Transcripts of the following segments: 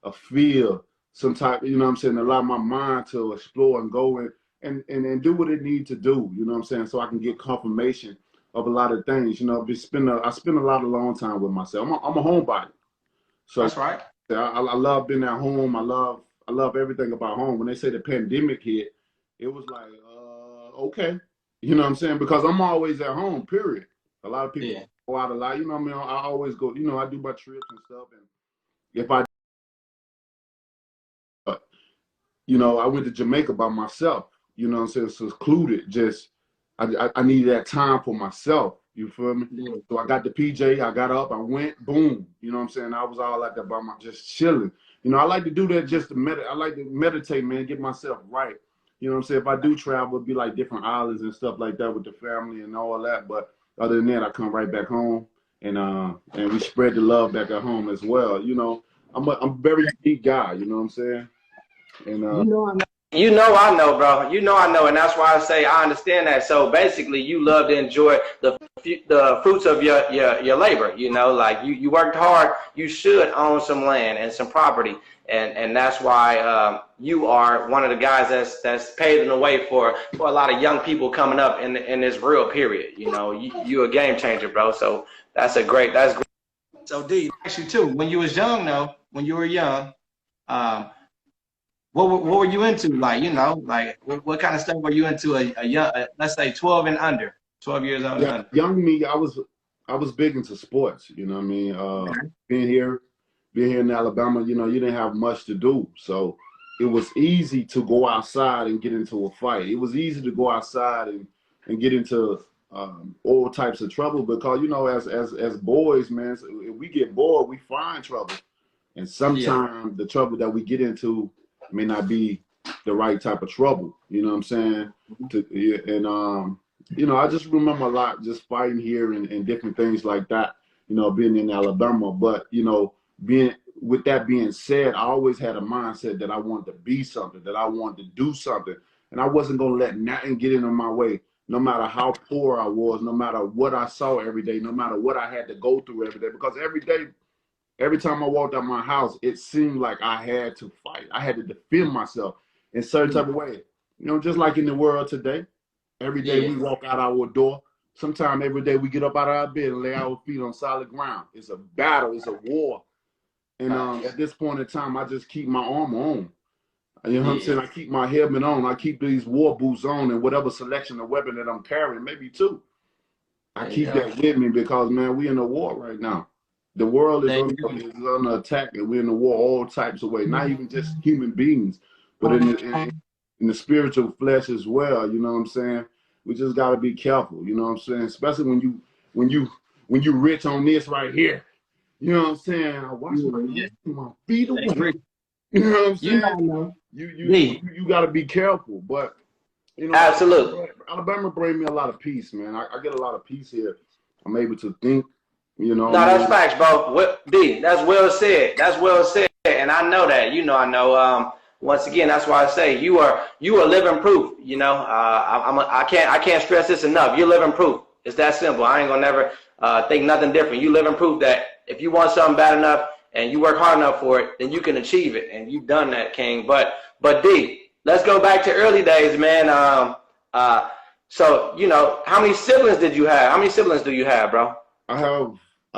a fear, some type, you know what I'm saying, allow my mind to explore and go and do what it needs to do, you know what I'm saying, so I can get confirmation of a lot of things. You know, I spend a lot of long time with myself. I'm a homebody. So That's right. I love being at home. I love everything about home. When they say the pandemic hit, it was like, okay. You know what I'm saying? Because I'm always at home, period. A lot of people go out a lot. You know what I mean? I always go, you know, I do my trips and stuff. And if I, you know, I went to Jamaica by myself, you know what I'm saying? Secluded, just, I needed that time for myself. You feel me? Yeah. So I got the PJ, I got up, I went, boom. You know what I'm saying? I was all like that by just chilling. You know, I like to do that just to meditate. I like to meditate, man, get myself right. You know what I'm saying? If I do travel, it'd be like different islands and stuff like that with the family and all that. But other than that, I come right back home and we spread the love back at home as well. You know, I'm a very deep guy, you know what I'm saying? And You know I know, bro. You know I know, and that's why I say I understand that. So basically, you love to enjoy the fruits of your labor. You know, like you worked hard. You should own some land and some property, and that's why you are one of the guys that's paving the way for a lot of young people coming up in this real period. You know, you a game changer, bro. So that's great. So D, actually too, when you was young though, when you were young, what were you into? Like, you know, like what kind of stuff were you into a young, let's say 12 and under, 12 years old and under? young me, I was big into sports. You know what I mean? Being here in Alabama, you know, you didn't have much to do, so it was easy to go outside and get into a fight. It was easy to go outside and get into all types of trouble because, you know, as boys, man, so if we get bored, we find trouble, and sometimes the trouble that we get into may not be the right type of trouble. You know what I'm saying? You know, I just remember a lot just fighting here and different things like that, you know, being in Alabama. But, you know, with that being said, I always had a mindset that I wanted to be something, that I wanted to do something. And I wasn't going to let nothing get in my way, no matter how poor I was, no matter what I saw every day, no matter what I had to go through every day. Because every time I walked out my house, it seemed like I had to fight. I had to defend myself in certain type of way. You know, just like in the world today, every day we walk out our door. Sometime every day we get up out of our bed and lay our feet on solid ground. It's a battle. It's a war. And at this point in time, I just keep my armor on. You know what I'm saying? I keep my helmet on. I keep these war boots on and whatever selection of weapon that I'm carrying, maybe two. I keep that with me because, man, we in a war right now. The world is under attack, and we're in the war all types of ways, not even just human beings, but in the spiritual flesh as well. You know what I'm saying? We just got to be careful. You know what I'm saying? Especially when you rich on this right here. You know what I'm saying? I watch my feet away. You know what I'm saying? You got to be careful, but you know, absolutely. Alabama bring me a lot of peace, man. I get a lot of peace here. I'm able to think. You know, no, that's facts, bro. D, that's well said. That's well said, and I know that. You know, I know. Once again, that's why I say you are living proof. You know, I can't stress this enough. You're living proof. It's that simple. I ain't gonna never think nothing different. You living proof that if you want something bad enough and you work hard enough for it, then you can achieve it, and you've done that, King. But D, let's go back to early days, man. So you know, how many siblings did you have? How many siblings do you have, bro? I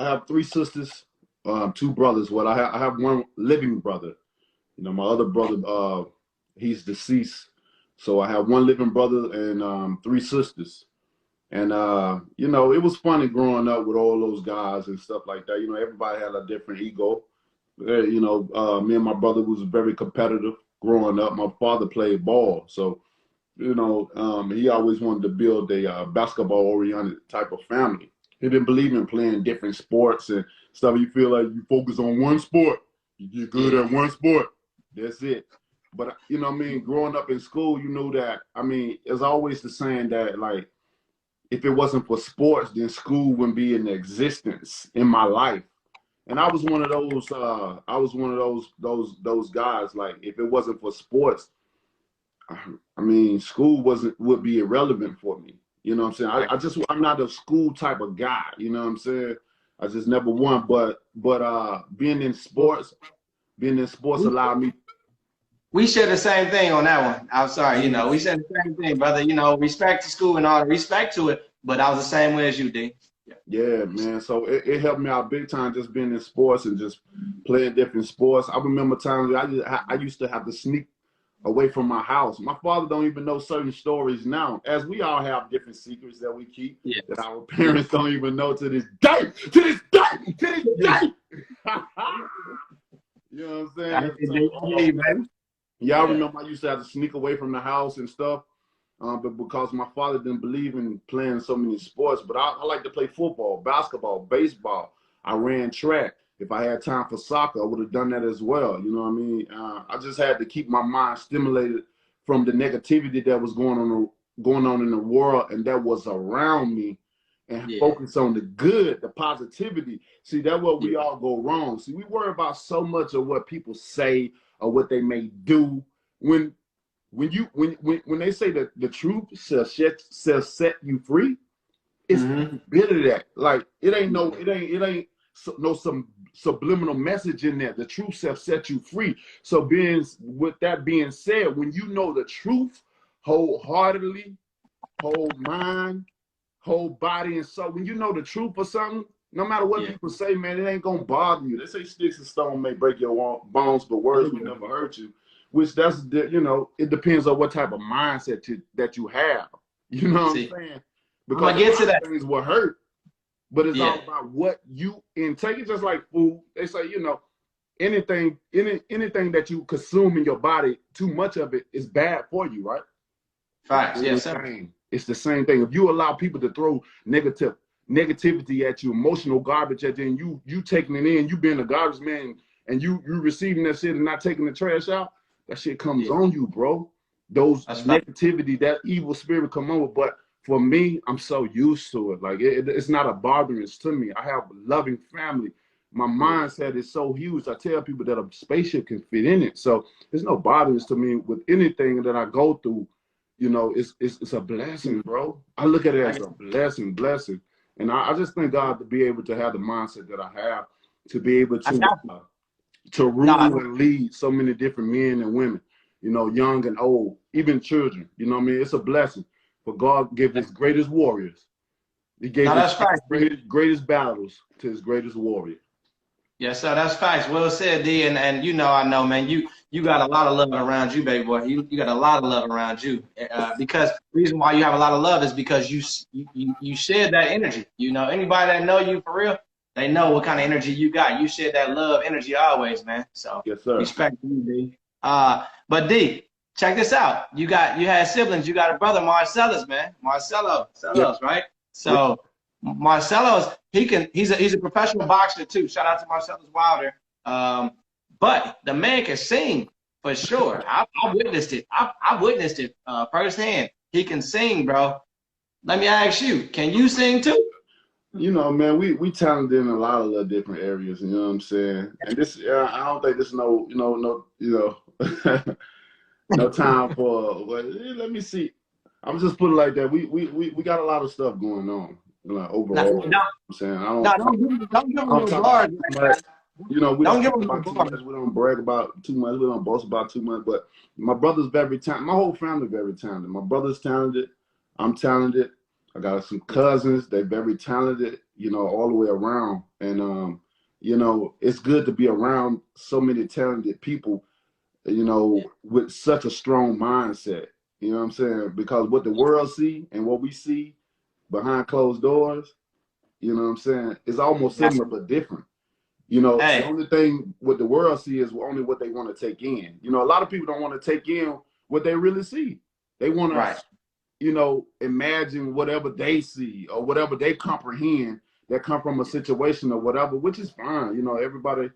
have 3 sisters, 2 brothers. Well, I have one living brother. You know, my other brother, he's deceased. So I have one living brother and 3 sisters. And, you know, it was funny growing up with all those guys and stuff like that. You know, everybody had a different ego. You know, me and my brother was very competitive growing up. My father played ball. So, you know, he always wanted to build a basketball-oriented type of family. He didn't believe in playing different sports and stuff. You feel like you focus on one sport, you get good at one sport. That's it. But, you know what I mean, growing up in school, you knew that, I mean, it's always the saying that, like, if it wasn't for sports, then school wouldn't be in existence in my life. And I was one of those guys, like, if it wasn't for sports, I mean, school would be irrelevant for me. You know what I'm saying? I'm not a school type of guy. You know what I'm saying? I just never won. But being in sports, being in sports allowed me. We share the same thing on that one. I'm sorry, you know, we share the same thing, brother. You know, respect to school and all the respect to it, but I was the same way as you, D. Yeah, man. So it helped me out big time just being in sports and just playing different sports. I remember times I used to have to sneak away from my house. My father don't even know certain stories now, as we all have different secrets that we keep that our parents don't even know to this day. To this day. To this day. You know what I'm saying? Yeah, I remember I used to have to sneak away from the house and stuff. But because my father didn't believe in playing so many sports, but I like to play football, basketball, baseball. I ran track. If I had time for soccer, I would have done that as well. You know what I mean? I just had to keep my mind stimulated from the negativity that was going on in the world and that was around me, and focus on the good, the positivity. See, that's where we all go wrong. See, we worry about so much of what people say or what they may do. When they say that the truth shall set you free, it's a bit of that. Like it ain't no some subliminal message in there. The truth shall set you free. So with that being said, when you know the truth wholeheartedly, whole mind, whole body and soul, when you know the truth for something, no matter what people say, man, it ain't gonna bother you. They say sticks and stone may break your bones, but words will never hurt you. Which it depends on what type of mindset that you have. You know what I'm saying? Because get to that. Things will hurt, but it's all about what you intake. It's just like food. They say, anything that you consume in your body, too much of it is bad for you, right? Facts. It's the same thing. If you allow people to throw negativity at you, emotional garbage at you, and you taking it in, you being a garbage man, and you receiving that shit and not taking the trash out, that shit comes on you, bro. That's negativity, that evil spirit come over. But for me, I'm so used to it. Like it's not a botherness to me. I have a loving family. My mindset is so huge. I tell people that a spaceship can fit in it. So there's no botherness to me with anything that I go through. It's a blessing, bro. I look at it as a blessing. And I just thank God to be able to have the mindset that I have, to be able to rule and lead so many different men and women, young and old, even children. You know what I mean? It's a blessing. For God gave his greatest warriors. He gave his greatest battles to his greatest warrior. Yes, sir. That's facts. Well said, D. And I know, man, you got a lot of love around you, baby boy. You got a lot of love around you. Because the reason why you have a lot of love is because you share that energy. Anybody that know you for real, they know what kind of energy you got. You share that love energy always, man. So yes, sir. Respect to you, D. But D, check this out. You had siblings. You got a brother, Marcellus, man. Marcellus, right? So Marcellus, he's a professional boxer too. Shout out to Marcellus Wilder. But the man can sing for sure. I witnessed it. I witnessed it firsthand. He can sing, bro. Let me ask you, can you sing too? Man, we talented in a lot of different areas. You know what I'm saying? And this, I don't think there's no time for. Well, let me see. I'm just put it like that. We got a lot of stuff going on. Overall, I'm saying don't give them no bars. We don't give them about too much. We don't brag about too much. We don't boast about too much. But my brother's very talented. My whole family very talented. My brother's talented. I'm talented. I got some cousins. They're very talented. All the way around. And it's good to be around so many talented people. With such a strong mindset. You know what I'm saying? Because what the world see and what we see behind closed doors, you know what I'm saying, is almost similar but different. The only thing what the world see is only what they want to take in. A lot of people don't want to take in what they really see. They want to, imagine whatever they see or whatever they comprehend that come from a situation or whatever, which is fine. Everybody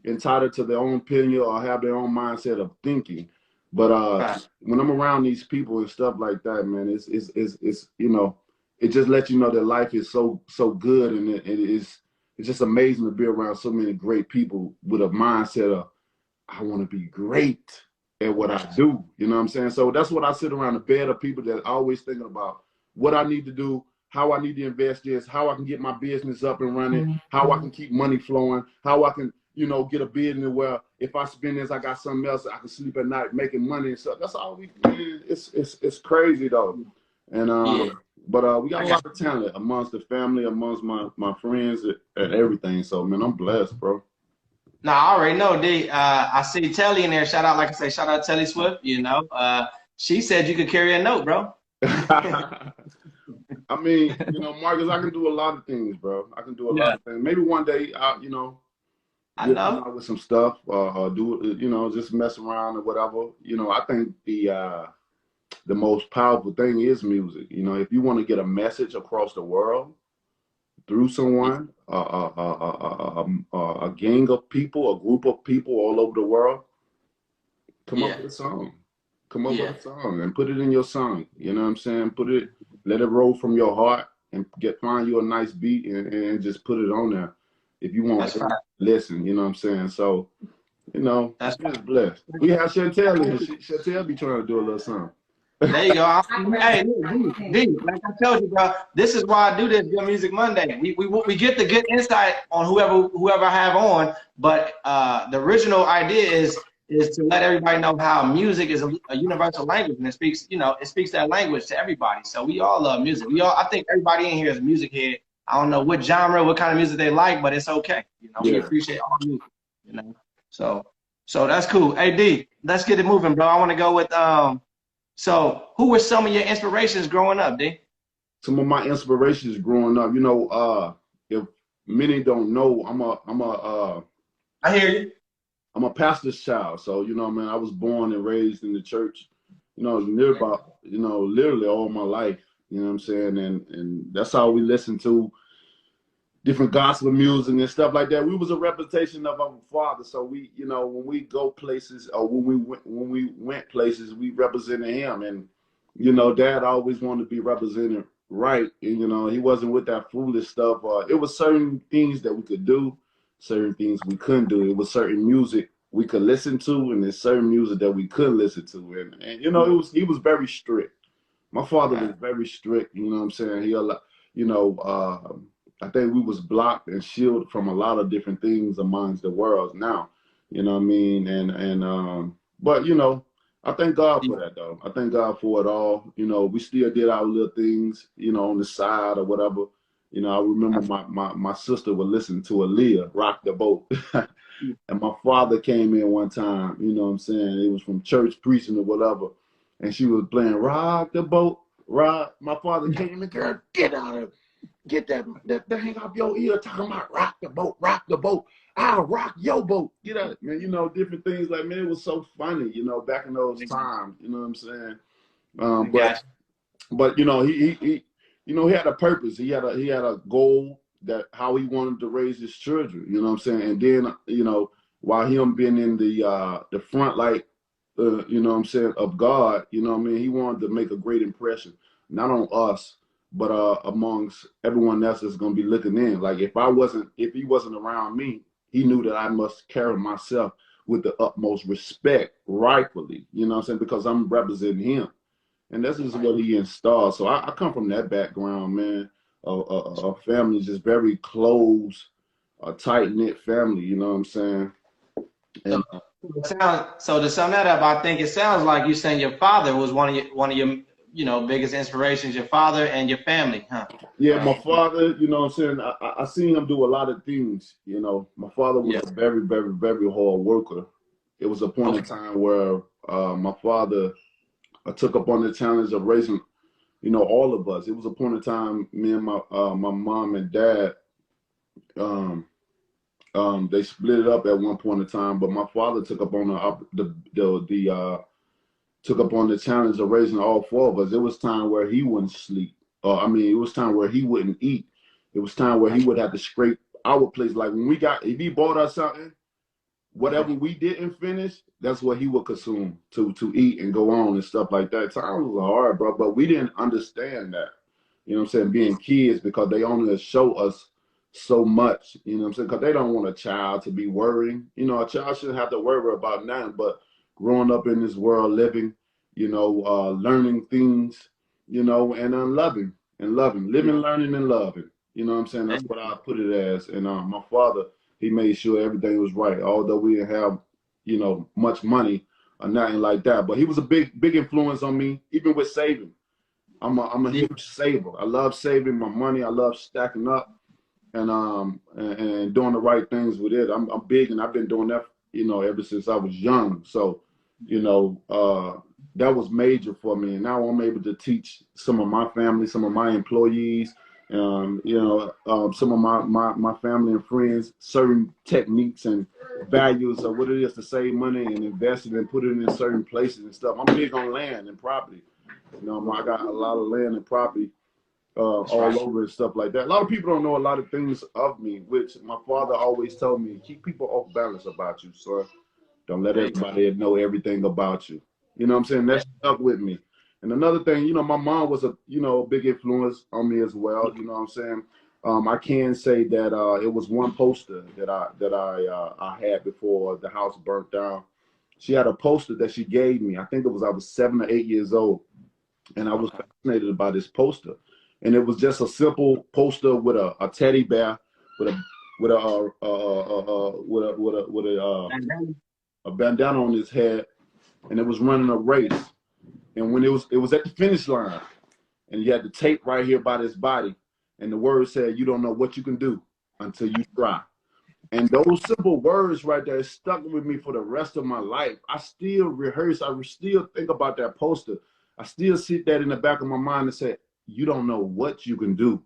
entitled to their own opinion or have their own mindset of thinking. But when I'm around these people and stuff like that, man, it's it just lets you know that life is so good, and it's just amazing to be around so many great people with a mindset of I want to be great at what I do. You know what I'm saying? So that's what I sit around the bed of people that are always thinking about what I need to do, how I need to invest this, how I can get my business up and running, how I can keep money flowing, how I can get a business where if I spend this, I got something else. I can sleep at night making money and stuff. That's all we. Man, it's crazy though, and Yeah. but we got a lot of talent amongst the family, amongst my friends, and everything. So man, I'm blessed, bro. No, I already know, D. I see Telly in there. Shout out, like I say, shout out Telly Swift. You know, she said you could carry a note, bro. I mean, you know, Marcus, I can do a lot of things, bro. I can do a lot of things. Maybe one day, you know, we'll come out with some stuff, do, you know, just mess around or whatever. You know, I think the most powerful thing is music. You know, if you want to get a message across the world through someone, a gang of people, a group of people all over the world, come up with a song. Come up with a song and put it in your song. You know what I'm saying? Let it roll from your heart and find you a nice beat and just put it on there. If you want to listen, you know what I'm saying? So, you know, that's just blessed. We have Chantel in. Chantel be trying to do a little something. There you go. Hey, D, like I told you, bro, this is why I do this Good Music Monday. We get the good insight on whoever I have on, but the original idea is to let everybody know how music is a universal language, and it speaks that language to everybody. So we all love music. I think everybody in here is a music head. I don't know what genre, what kind of music they like, but it's okay. You know, we appreciate all music. You know, so that's cool. Hey D, let's get it moving, bro. I want to go with So who were some of your inspirations growing up, D? Some of my inspirations growing up, you know, if many don't know, I hear you. I'm a pastor's child, so you know, man, I was born and raised in the church, you know, literally all my life, you know what I'm saying, and that's how we listen to different gospel music and stuff like that. We was a representation of our Father, so we, you know, when we go places or when we went places, we represented Him, and you know, Dad always wanted to be represented right, and you know, he wasn't with that foolish stuff. It was certain things that we could do. Certain things we couldn't do. It was certain music we could listen to, and there's certain music that we couldn't listen to. And you know, he was very strict. My father was very strict. You know what I'm saying? You know, I think we was blocked and shielded from a lot of different things amongst the world now. You know what I mean? But you know, I thank God for that though. I thank God for it all. You know, we still did our little things, you know, on the side or whatever. You know, I remember my sister would listen to Aaliyah, Rock the Boat. And my father came in one time, you know what I'm saying? It was from church preaching or whatever. And she was playing Rock the Boat, Rock. My father came in, girl, get out of it. Get that hang off your ear talking about rock the boat. I'll rock your boat. Get out, man. You know, different things like, man, it was so funny, you know, back in those times, you know what I'm saying? But you know, he you know, he had a purpose. He had a goal that how he wanted to raise his children. You know what I'm saying? And then, you know, while him being in the front light, you know what I'm saying, of God, you know what I mean, he wanted to make a great impression, not on us, but amongst everyone else that's gonna be looking in. Like if he wasn't around me, he knew that I must carry myself with the utmost respect, rightfully. You know what I'm saying? Because I'm representing him. And this is what he installed. So I come from that background, man. A family just very close, a tight-knit family, you know what I'm saying? And, so to sum that up, I think it sounds like you saying your father was one of your you know, biggest inspirations, your father and your family, huh? Yeah, my father, you know what I'm saying? I seen him do a lot of things, you know. My father was a very, very, very hard worker. It was a point in time where my father took up on the challenge of raising, you know, all of us. It was a point in time, me and my mom and dad, they split it up at one point in time, but my father took up on the challenge of raising all four of us. It was time where he wouldn't sleep. It was time where he wouldn't eat. It was time where he would have to scrape our place. Like if he bought us something, whatever we didn't finish, that's what he would consume to eat and go on and stuff like that. Times was hard, bro, but we didn't understand that. You know what I'm saying? Being kids, because they only show us so much, you know what I'm saying? Because they don't want a child to be worrying. You know, a child shouldn't have to worry about nothing, but growing up in this world, living, you know, learning things, you know, and living, learning, and loving. You know what I'm saying? That's what I put it as. And my father, he made sure everything was right. Although we didn't have you know, much money or nothing like that. But he was a big influence on me, even with saving. I'm a huge saver. I love saving my money. I love stacking up and doing the right things with it. I'm big, and I've been doing that, you know, ever since I was young. So, you know, that was major for me. And now I'm able to teach some of my family, some of my employees, you know, some of my family and friends, certain techniques and values of what it is to save money and invest it and put it in certain places and stuff. I'm big on land and property. You know, I got a lot of land and property all over and stuff like that. A lot of people don't know a lot of things of me, which my father always told me: keep people off balance about you, son. Don't let everybody know everything about you. You know what I'm saying? That stuck with me. And another thing, you know, my mom was a, you know, big influence on me as well. You know what I'm saying? I can say that it was one poster that I had before the house burnt down. She had a poster that she gave me. I think I was 7 or 8 years old, and I was fascinated by this poster. And it was just a simple poster with a teddy bear with a bandana on his head, and it was running a race. And when it was at the finish line, and you had the tape right here by this body, and the word said, "You don't know what you can do until you try." And those simple words right there stuck with me for the rest of my life. I still rehearse. I still think about that poster. I still sit that in the back of my mind and say, "You don't know what you can do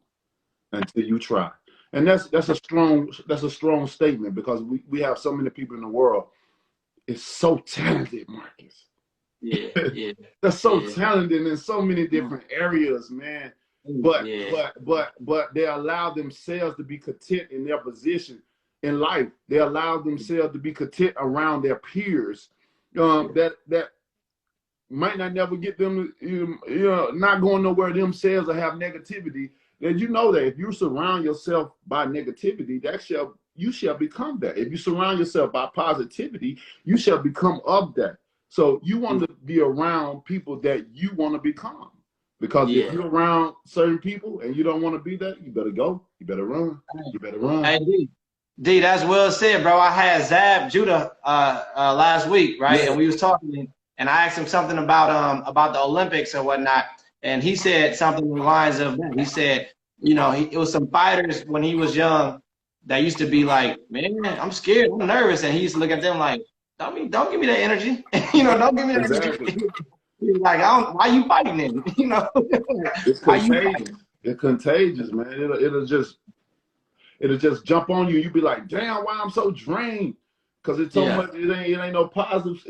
until you try." And that's a strong statement, because we have so many people in the world. It's so talented, Marcus. Yeah. They're so talented in so many different areas, man. But they allow themselves to be content in their position in life. They allow themselves to be content around their peers. That might not never get them, you know, not going nowhere themselves or have negativity. Then you know that if you surround yourself by negativity, you shall become that. If you surround yourself by positivity, you shall become of that. So you want to be around people that you want to become. Because if you're around certain people and you don't want to be that, you better go. You better run. You better run. Hey, D, that's well said, bro. I had Zab Judah last week, right? Yeah. And we was talking, and I asked him something about the Olympics and whatnot, and he said something along the lines of that. He said, you know, it was some fighters when he was young that used to be like, "Man, I'm scared, I'm nervous," and he used to look at them like, "Don't give me that energy," you know, "Don't give me that energy." He's like, "Why you fighting then?" You know, it's contagious. It's contagious, man. It'll just jump on you. You be like, "Damn, why I'm so drained?" Because it's so much. It ain't no positive